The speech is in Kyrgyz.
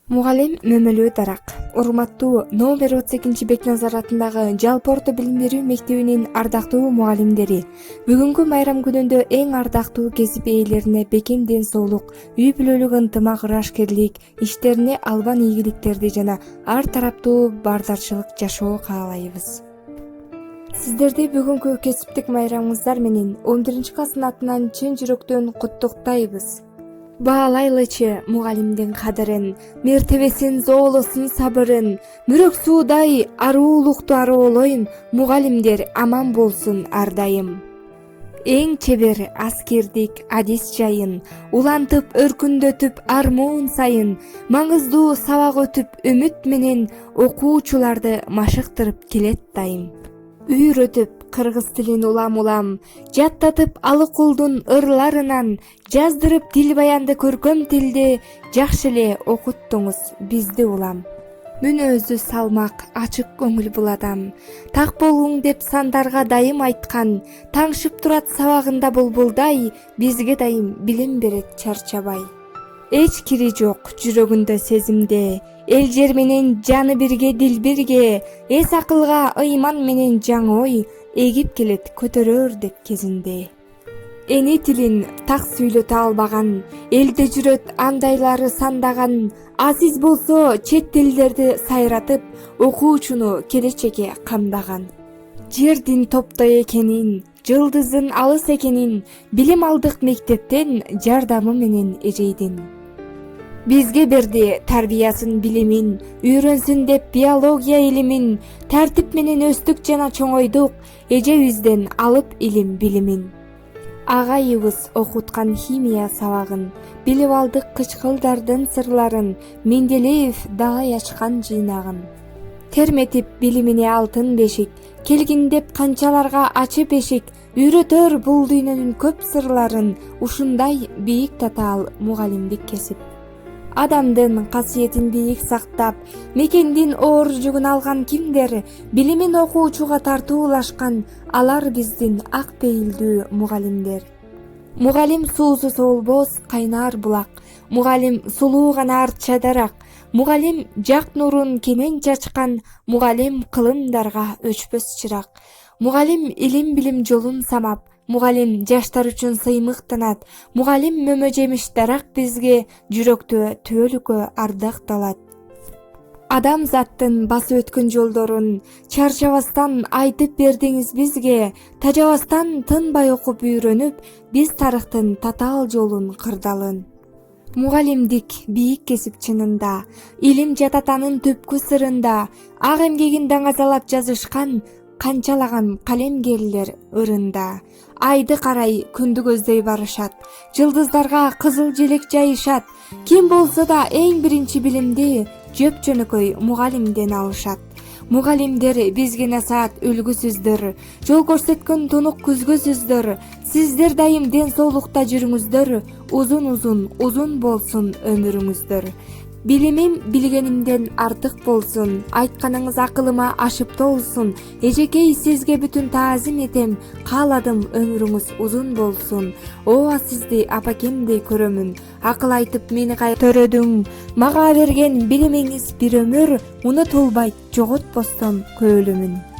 Мугалим мөмөлүү дарак. Урматтуу номер 32 Бекназар атындагы жалпы орто билим берүү мектебинин ардактуу мугалимдери, бүгүнкү майрам күнүндө эң ардактуу кесип ээлерине бекем ден соолук, үй бүлөлүк ынтымак, ырашкерлик, иштерине албан ийгиликтерди жана ар тараптуу баардарчылык жашоо каалайбыз. Сиздерди бүгүнкү кесиптик майрамыңыздар менен 11-класстын атынан чын жүрөктөн куттуктайбыз. Баалайлычы мугалимдин кадырын, мертебесин, зоолосун, сабырын, мүрөк суудай аруулукту ароолойм, мугалимдер аман болсун ар дайым. Эң чебер аскердик адис жайын, улантып өркүндөтүп армуун сайын, маңыздуу сабак өтүп үмүт менен окуучуларды машыктырып келет дайым. Үйрөтүп кыргыз тилин улам-улам, жаттатып алыкулдун ырларынан, жаздырып тил баянды көркөм тилде, жакшы эле окуттуңуз бизди улам. Мүнөзү салмак, ачык көңүл бул адам, так болгуң деп сандарга дайым айткан, таңшып турат сабагында булбулдай, бизге дайым билим берет чарчабай. Эч кири жок жүрөгүндө сезимде, эл жер менен жаны бирге, дил бирге, эс акылга ыйман менен жаңы ой, эгип келет көтөрөр деп кезинде. Эни тилин так сүйлөтө албаган, элде жүрөт андайлары сандаган, азиз болсо чет тилдерди сайратып, окуучуну келечекке камдаган. Жердин топтой экенин, жылдыздын алыс экенин, билим алдык мектептен жардамы менен эжейдин. Бизге берди тарбиясын, билимин, үйрөнсүн деп биология илимин, тартип менен өстүк жана чоңойдук, эжебизден алып илим билимин. Агайыбыз окуткан химия сабагын, билип алдык кычкылдардын сырларын, Менделеев далай ачкан жыйнагын. Терметип билимине алтын бешик, келгин деп канчаларга ачып эшик, үйрөтөр бул дүйнөнүн көп сырларын, ушундай бийик татаал мугалимдик кесип. Адамдын касиетин бийик сактап, мекендин оор жүгүн алган кимдер, билимин окуучуга тартуулашкан, алар биздин ак пейилдүү мугалимдер. Мугалим суусу соолбос кайнар булак, мугалим сулуу гана артча дарак, мугалим жак нурун кенен чачкан, мугалим кылымдарга өчпөс чырак. Мугалим илим билим жолун самап, мугалим жаштар үчүн сыймыктанат, мугалим мөмө жемиш дарак бизге жүрөктө түбөлүккө ардакталат. Адамзаттын басып өткөн жолдорун чарчабастан айтып бердиңиз бизге, тажабастан тынбай окуп үйрөнүп, биз тарыхтын татаал жолун кырдалын. Мугалимдик бийик кесип чынында, илим жататанын түпкү сырында, ак эмгегин даңазалап жазышкан, канчалаган калемгерлер ырында. Айды карай күндү көздөй барышат, жылдыздарга кызыл желек жайышат, ким болсо да эң биринчи билимди жөп жөнөкөй мугалимден алышат. Мугалимдер бизге насаат үлгүсүздөр, жол көрсөткөн тунук күзгүсүздөр, сиздер дайым ден соолукта жүрүңүздөр, uzun болсун өмүрүңүздөр. Билимим билгенимден артык болсун, айтканыңыз акылыма ашып толсун, эжекей сизге бүтүн таазим этем, кааладым өмүрүңүз узун болсун. Ооба сизди апакемдей көрөмүн, акыл айтып мени төрөдүң, мага берген билимиңиз бир өмүр, унутулбайт жоготпостон көөлүмүн.